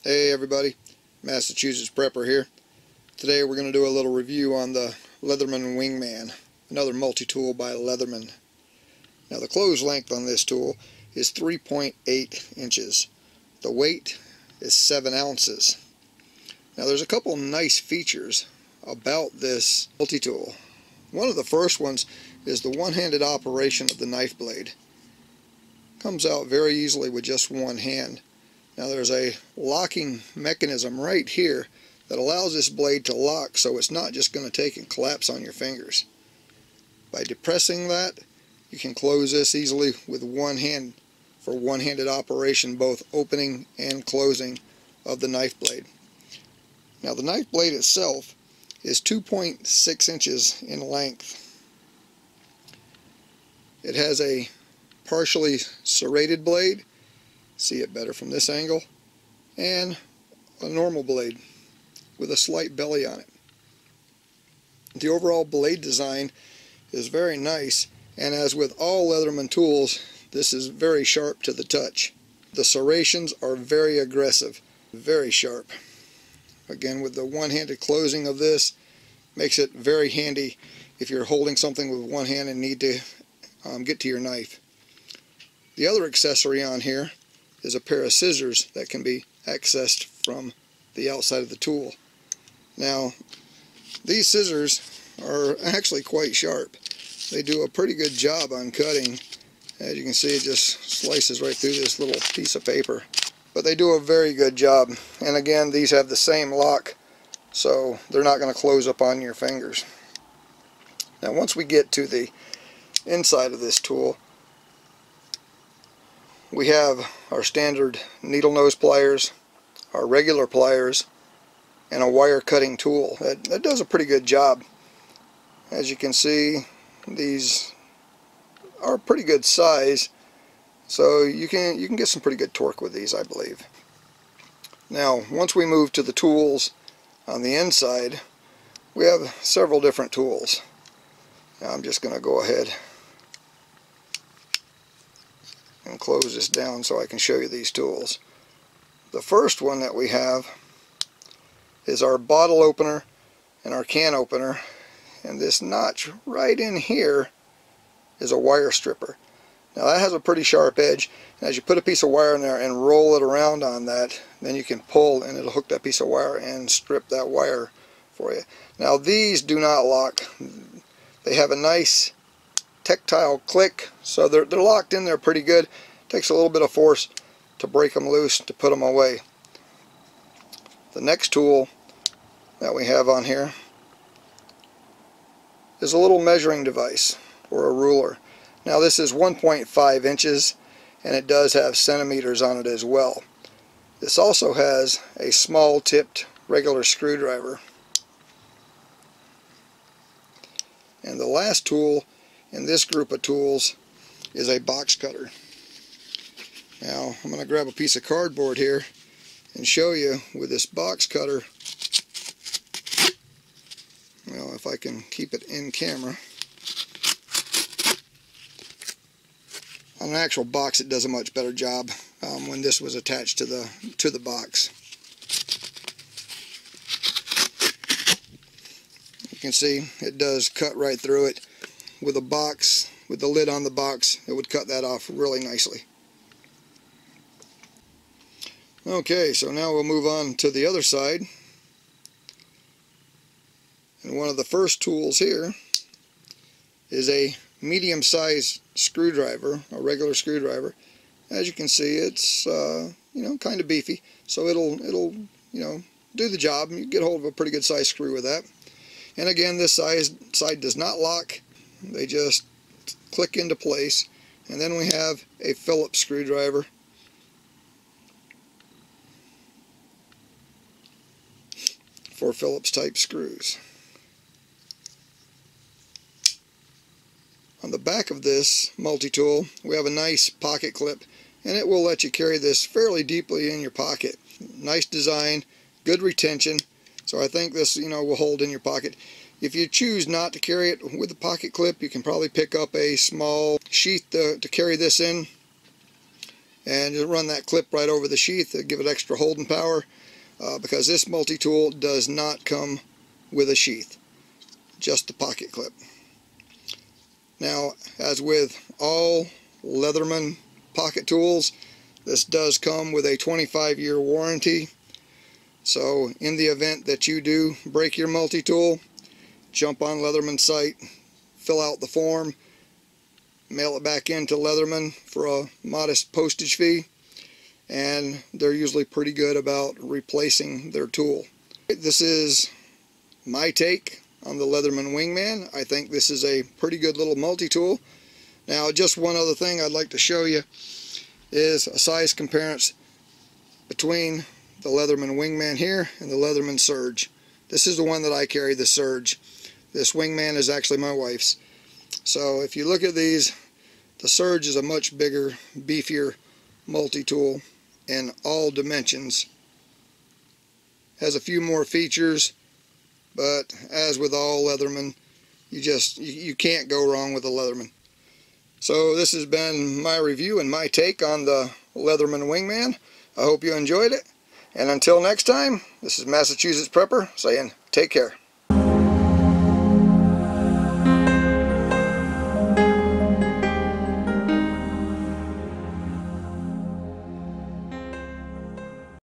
Hey everybody, Massachusetts Prepper here. Today we're going to do a little review on the Leatherman Wingman, another multi-tool by Leatherman. Now the close length on this tool is 3.8 inches. The weight is 7 ounces. Now there's a couple nice features about this multi-tool. One of the first ones is the one-handed operation of the knife blade. Comes out very easily with just one hand. Now there's a locking mechanism right here that allows this blade to lock, so it's not just going to take and collapse on your fingers. By depressing that, you can close this easily with one hand for one-handed operation, both opening and closing of the knife blade. Now the knife blade itself is 2.6 inches in length. It has a partially serrated blade, see it better from this angle, and a normal blade with a slight belly on it. The overall blade design is very nice, and as with all Leatherman tools, this is very sharp to the touch. The serrations are very aggressive, very sharp. Again, with the one-handed closing of this, makes it very handy if you're holding something with one hand and need to get to your knife. The other accessory on here is a pair of scissors that can be accessed from the outside of the tool. Now, these scissors are actually quite sharp. They do a pretty good job on cutting. As you can see, it just slices right through this little piece of paper. But they do a very good job. And again, these have the same lock, so they're not going to close up on your fingers. Now, once we get to the inside of this tool, we have our standard needle nose pliers, our regular pliers, and a wire cutting tool. That does a pretty good job. As you can see, these are pretty good size, so you can get some pretty good torque with these, I believe. Now, once we move to the tools on the inside, we have several different tools. Now I'm just going to go ahead and close this down so I can show you these tools. The first one that we have is our bottle opener and our can opener, and this notch right in here is a wire stripper. Now that has a pretty sharp edge, and as you put a piece of wire in there and roll it around on that, then you can pull and it'll hook that piece of wire and strip that wire for you. Now these do not lock. They have a nice tactile click, so they're locked in there pretty good. Takes a little bit of force to break them loose, to put them away. The next tool that we have on here is a little measuring device, or a ruler. Now this is 1.5 inches, and it does have centimeters on it as well. This also has a small tipped regular screwdriver. And the last tool in this group of tools is a box cutter. Now I'm going to grab a piece of cardboard here and show you with this box cutter. Well, if I can keep it in camera. On an actual box it does a much better job when this was attached to the box. You can see it does cut right through it. With a box, with the lid on the box, it would cut that off really nicely. Okay, so now we'll move on to the other side. And one of the first tools here is a medium-sized screwdriver, a regular screwdriver. As you can see, it's kind of beefy, so it'll do the job. You get hold of a pretty good size screw with that. And again, this side does not lock. They just click into place. And then we have a Phillips screwdriver. For Phillips type screws. On the back of this multi-tool, we have a nice pocket clip, and it will let you carry this fairly deeply in your pocket. Nice design, good retention, so I think this will hold in your pocket. If you choose not to carry it with the pocket clip, you can probably pick up a small sheath to carry this in, and just run that clip right over the sheath to give it extra holding power, because this multi-tool does not come with a sheath, just the pocket clip. Now, as with all Leatherman pocket tools, this does come with a 25-year warranty. So in the event that you do break your multi-tool, jump on Leatherman's site, fill out the form, mail it back into Leatherman for a modest postage fee, and they're usually pretty good about replacing their tool. This is my take on the Leatherman Wingman. I think this is a pretty good little multi-tool. Now, just one other thing I'd like to show you is a size comparison between the Leatherman Wingman here and the Leatherman Surge. This is the one that I carry, the Surge. This Wingman is actually my wife's. So if you look at these, the Surge is a much bigger, beefier multi-tool in all dimensions. Has a few more features, but as with all Leatherman, you can't go wrong with a Leatherman. So this has been my review and my take on the Leatherman Wingman. I hope you enjoyed it. And until next time, this is Massachusetts Prepper saying take care.